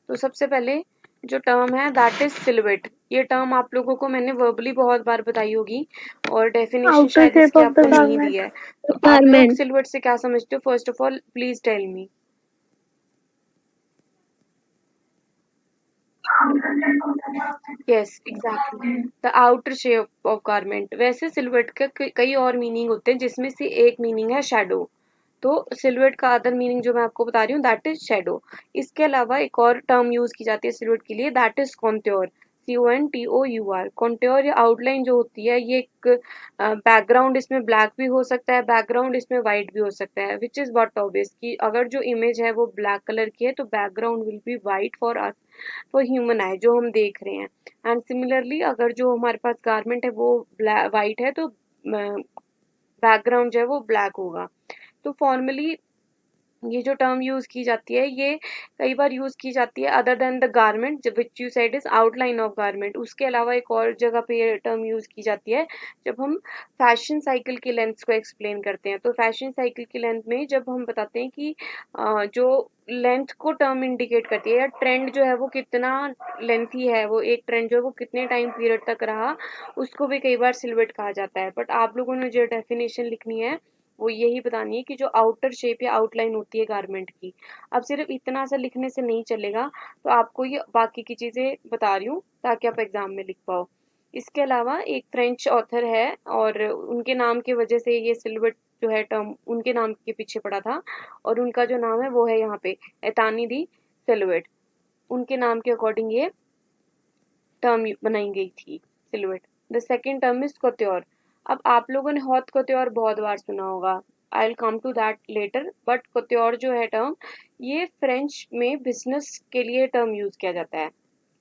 तो सबसे पहले जो टर्म है दैट इज सिलुएट। ये टर्म आप लोगों को मैंने वर्बली बहुत बार बताई होगी और डेफिनेशन Outer शायद shape इसकी of the आपको नहीं दी garment. है। तो आप लोग Garment. सिलुएट से क्या समझते हो? First of all please tell me. Yes exactly, the outer shape of garment. वैसे सिलुएट का कई और मीनिंग होते हैं जिसमें से एक मीनिंग है शैडो। तो सिलुएट का अदर मीनिंग जो मैं आपको बता रही हूँ दैट इज शैडो। इसके अलावा एक और टर्म यूज की जाती है सिलुएट के लिए that is contour. CONTOUR। Contour या आउटलाइन जो होती है ये एक बैकग्राउंड इसमें ब्लैक भी हो सकता है, बैकग्राउंड इसमें व्हाइट भी हो सकता है, विच इज व्हाट ऑब्वियस कि अगर जो इमेज है वो ब्लैक कलर की है तो background will be white for us, for human आई जो हम देख रहे हैं। एंड सिमिलरली अगर जो हमारे पास गारमेंट है वो व्हाइट है तो बैकग्राउंड जो है वो ब्लैक होगा। तो फॉर्मली ये जो टर्म यूज की जाती है ये कई बार यूज की जाती है other than the garment which you said is outline of garment. उसके अलावा एक और जगह पे ये टर्म यूज की जाती है जब हम फैशन साइकिल की लेंथ को एक्सप्लेन करते हैं। तो फैशन साइकिल की लेंथ में जब हम बताते हैं कि जो लेंथ को टर्म इंडिकेट करती है या ट्रेंड जो है वो कितना लेंथी है, वो एक ट्रेंड जो है वो कितने टाइम पीरियड तक रहा, उसको भी कई बार सिलुएट कहा जाता है। बट आप लोगों ने जो डेफिनेशन लिखनी है वो यही बतानी है कि जो आउटर शेप या आउटलाइन होती है गारमेंट की। अब सिर्फ इतना सा लिखने से नहीं चलेगा, तो आपको ये बाकी की चीजें बता रही हूँ ताकि आप एग्जाम में लिख पाओ। इसके अलावा एक फ्रेंच ऑथर है और उनके नाम की वजह से ये सिलुएट जो है टर्म उनके नाम के पीछे पड़ा था और उनका जो नाम है वो है यहाँ पे एतानी दी सिलुएट। उनके नाम के अकॉर्डिंग ये टर्म बनाई गई थी silhouette. The second term is couture। अब आप लोगों ने हॉट couture बहुत बार सुना होगा, I will come to that later. But couture जो है टर्म ये फ्रेंच में बिजनेस के लिए टर्म यूज किया जाता है।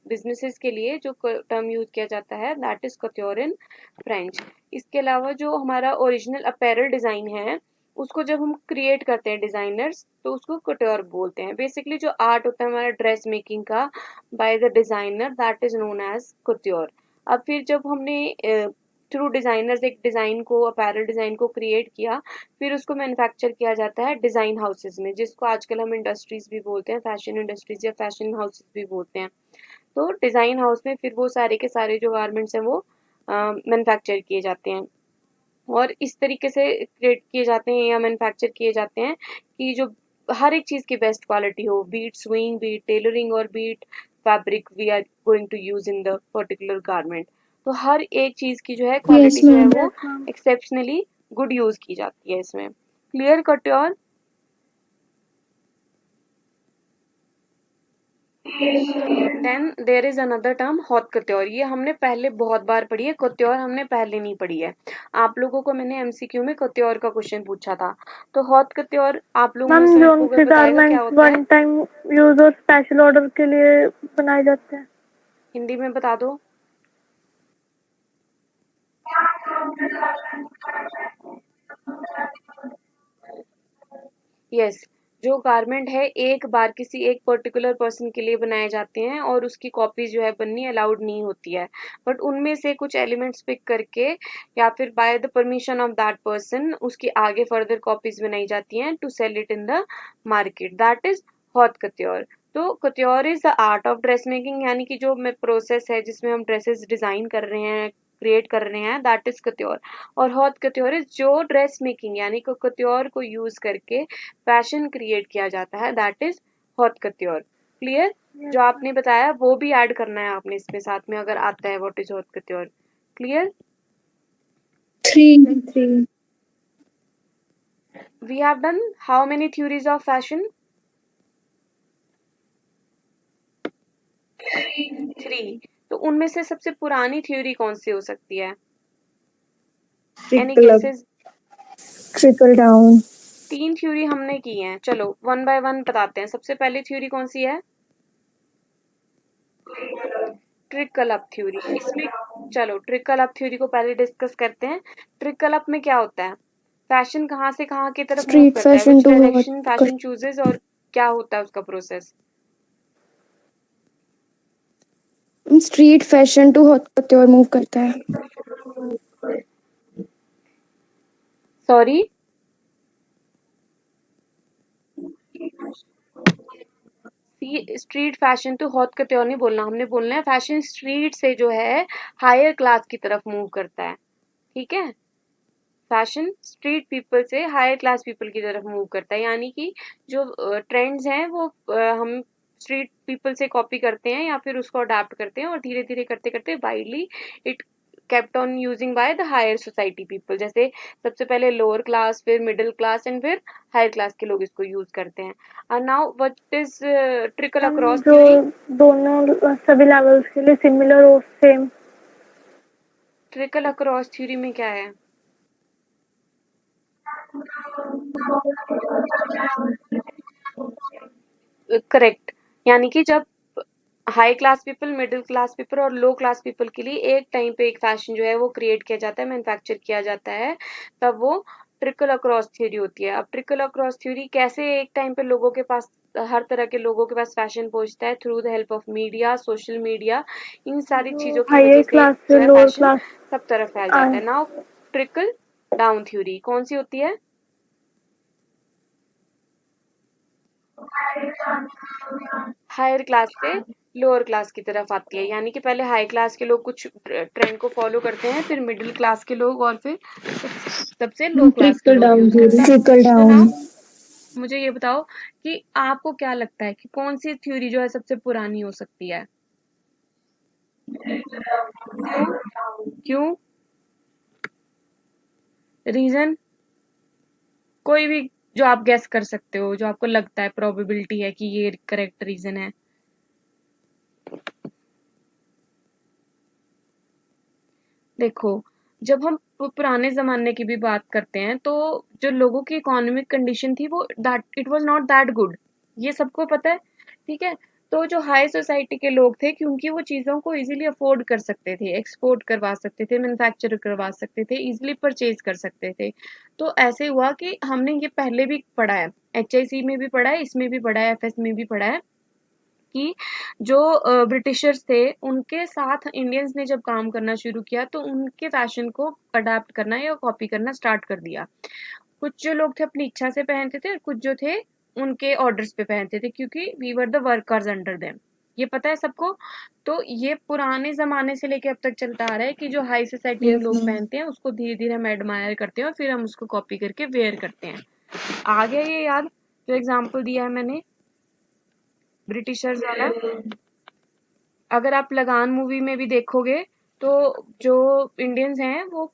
बिजनेसेस के लिए जो टर्म यूज किया जाता है that is couture in French. इसके अलावा जो हमारा ओरिजिनल अपैरल डिजाइन है उसको जब हम क्रिएट करते हैं डिजाइनर्स तो उसको couture बोलते हैं। बेसिकली जो आर्ट होता है हमारा ड्रेस मेकिंग का by the designer that is known as couture। अब फिर जब हमने थ्रू डिजाइनर्स एक डिजाइन को अपैरल डिजाइन को क्रिएट किया फिर उसको मैन्युफैक्चर किया जाता है डिजाइन हाउसेज में, जिसको आजकल हम इंडस्ट्रीज भी बोलते हैं, फैशन इंडस्ट्रीज या फैशन हाउसेज भी बोलते हैं। तो डिजाइन हाउस में फिर वो सारे के सारे जो गारमेंट्स हैं वो मैन्युफैक्चर किए जाते हैं और इस तरीके से क्रिएट किए जाते हैं या मैन्युफैक्चर किए जाते हैं कि जो हर एक चीज की बेस्ट क्वालिटी हो, बीट सुइंग, बीट टेलरिंग और be it fabric we are going to use in the particular garment. तो हर एक चीज की जो है Yes, क्वालिटी जो है ma'am. वो Yes, ma'am. Exceptionally good use की जाती है इसमें। Clear couture? Then there is another term haute couture। ये हमने पहले बहुत बार पढ़ी है, couture हमने पहले नहीं पढ़ी है। आप लोगों को मैंने MCQ में couture का क्वेश्चन पूछा था। तो हॉट couture आप लोगों में मैम से मेरे जोन को कोई से बताएगा क्या गारमेंट्स होता है? वन टाइम यूज और स्पेशल ऑर्डर के लिए बनाए जाते हैं। हिंदी में बता दो। यस, जो गारमेंट है एक बार किसी एक पर्टिकुलर पर्सन के लिए बनाए जाते हैं और उसकी कॉपी जो है बननी अलाउड नहीं होती है। बट उनमें से कुछ एलिमेंट्स पिक करके या फिर by the permission of that person उसकी आगे फर्दर कॉपीज बनाई जाती हैं to sell it in the market, that is haute couture। तो couture is the art of dress making, यानी कि जो प्रोसेस है जिसमें हम ड्रेसेस डिजाइन कर रहे हैं, क्रिएट कर रहे हैं, दैट इज couture। और हॉट couture इज जो ड्रेस मेकिंग यानी कि couture को यूज करके फैशन क्रिएट किया जाता है, that is haute couture। Clear? Yes जो मैम। आपने बताया वो भी ऐड करना है आपने इसमें साथ में अगर आता है what is haute couture। Clear? Three. Three. We have done how many theories of fashion? 3। तो उनमें से सबसे पुरानी थ्योरी कौन सी हो सकती है? Any Trickle up. Guesses? Trickle down. 3 theory हमने की हैं, चलो वन बाय वन बताते हैं। सबसे पहली थ्योरी कौन सी है? Trickle up theory. इसमें चलो ट्रिकल अप थ्योरी को पहले डिस्कस करते हैं। ट्रिकल अप में क्या होता है? फैशन कहाँ से कहाँ की तरफ मूव Street करता है, fashion which to hot direction fashion chooses, और क्या होता है उसका process? street fashion to hot couture move करता है. Sorry, street fashion to haute couture नहीं बोलना, हमने बोलना है फैशन स्ट्रीट से जो है हायर क्लास की तरफ मूव करता है, ठीक है। फैशन स्ट्रीट पीपल से हायर क्लास पीपल की तरफ मूव करता है, यानी कि जो ट्रेंड्स हैं वो हम स्ट्रीट पीपल से कॉपी करते हैं या फिर उसको अडाप्ट करते हैं, और धीरे धीरे करते करते widely it kept on using by the higher society people। जैसे सबसे पहले लोअर क्लास, फिर मिडिल क्लास एंड फिर हायर क्लास के लोग इसको यूज करते हैं। And now what is trickle हम अक्रॉस जो थ्योरी? दोनों सभी लेवल्स के लिए सिमिलर और सेम। ट्रिकल अक्रॉस थ्योरी में क्या है? करेक्ट, यानी कि जब high class people, middle class people और लो क्लास पीपल के लिए एक टाइम पे एक फैशन जो है वो क्रिएट किया जाता है, मैन्युफैक्चर किया जाता है, तब वो ट्रिकल अक्रॉस थ्योरी होती है। अब ट्रिकल अक्रॉस थ्योरी कैसे एक टाइम पे लोगों के पास, हर तरह के लोगों के पास फैशन पहुंचता है? Through the help of media, social media, इन सारी जो चीजों की हायर वजह से क्लास से जो है लोअर फैशन क्लास सब तरफ फैल जाता आए। है। नाउ ट्रिकल डाउन थ्योरी कौन सी होती है? हायर क्लास से लोअर क्लास की तरफ आती है, यानी कि पहले हाई क्लास के लोग कुछ ट्रेंड को फॉलो करते हैं, फिर मिडिल क्लास के लोग, और फिर सबसे लो क्लास के Trickle लोग down यूज करते theory. हैं। Trickle तो down. नाउ मुझे ये बताओ कि आपको क्या लगता है कि कौन सी थ्योरी जो है सबसे पुरानी हो सकती है? क्यों? रीजन? कोई भी जो आप गेस कर सकते हो, जो आपको लगता है प्रोबेबिलिटी है कि ये करेक्ट रीजन है। देखो, जब हम पुराने जमाने की भी बात करते हैं तो जो लोगों की इकोनॉमिक कंडीशन थी वो that it was not that good, ये सबको पता है, ठीक है। तो जो हाई सोसाइटी के लोग थे, क्योंकि वो चीजों को इजीली अफोर्ड कर सकते थे, एक्सपोर्ट करवा सकते थे, मैन्युफैक्चर करवा सकते थे, इजीली परचेज कर सकते थे, तो ऐसे हुआ कि हमने ये पहले भी पढ़ा है, HIC में भी पढ़ा है, इसमें भी पढ़ा है, FS में भी पढ़ा है कि जो ब्रिटिशर्स थे उनके साथ इंडियंस ने जब काम करना शुरू किया तो उनके फैशन को अडाप्ट करना या कॉपी करना स्टार्ट कर दिया। कुछ जो लोग थे अपनी इच्छा से पहनते थे और कुछ जो थे उनके ऑर्डर्स पे पहनते थे, क्योंकि we were the workers under them, ये पता है सबको। तो ये पुराने जमाने से लेके अब तक चलता आ रहा है कि जो हाई सोसाइटी के Yes, लोग ma'am. पहनते हैं उसको धीरे धीरे हम एडमायर करते हैं और फिर हम उसको कॉपी करके वेयर करते हैं। आ गया ये याद, जो एग्जाम्पल दिया है मैंने ब्रिटिशर्स वाला? अगर आप लगान मूवी में भी देखोगे तो जो इंडियंस हैं वो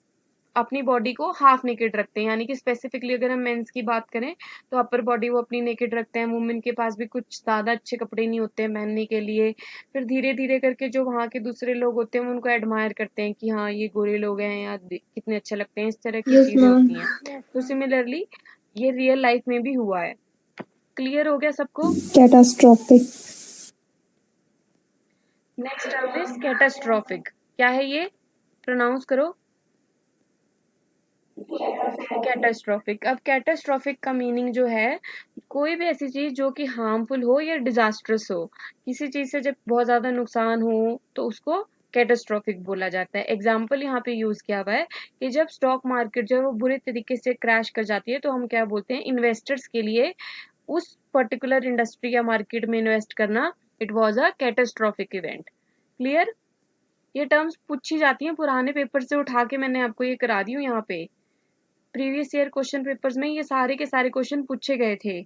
अपनी बॉडी को हाफ नेकेड रखते हैं, यानी कि स्पेसिफिकली अगर हम मेंस की बात करें तो अपर बॉडी वो अपनी नेकेड रखते हैं। वुमेन के पास भी कुछ ज्यादा अच्छे कपड़े नहीं होते हैं पहनने के लिए। फिर धीरे धीरे करके जो वहाँ के दूसरे लोग होते हैं वो उनको एडमायर करते हैं कि हाँ ये गोरे लोग हैं या कितने अच्छे लगते हैं, इस तरह की Yes, चीजें होती ma'am. हैं। तो सिमिलरली ये रियल लाइफ में भी हुआ है। क्लियर हो गया सबको? Catastrophic. Next term is catastrophic. क्या है ये? प्रोनाउंस करो। कैटास्ट्रोफिक। अब कैटास्ट्रोफिक का मीनिंग जो है, कोई भी ऐसी चीज जो कि हार्मफुल हो या डिजास्ट्रस हो, किसी चीज से जब बहुत ज्यादा नुकसान हो तो उसको कैटास्ट्रोफिक बोला जाता है। एग्जाम्पल यहाँ पे यूज किया हुआ है कि जब स्टॉक मार्केट जो है वो बुरे तरीके से क्रैश कर जाती है तो हम क्या बोलते हैं, इन्वेस्टर्स के लिए उस पर्टिकुलर इंडस्ट्री या मार्केट में इन्वेस्ट करना it was a catastrophic event. Clear? ये टर्म्स पूछी जाती हैं पुराने पेपर से उठा के, मैंने आपको ये करा दी हूँ यहाँ पे। प्रीवियस ईयर क्वेश्चन पेपर्स में ये सारे के सारे क्वेश्चन पूछे गए थे।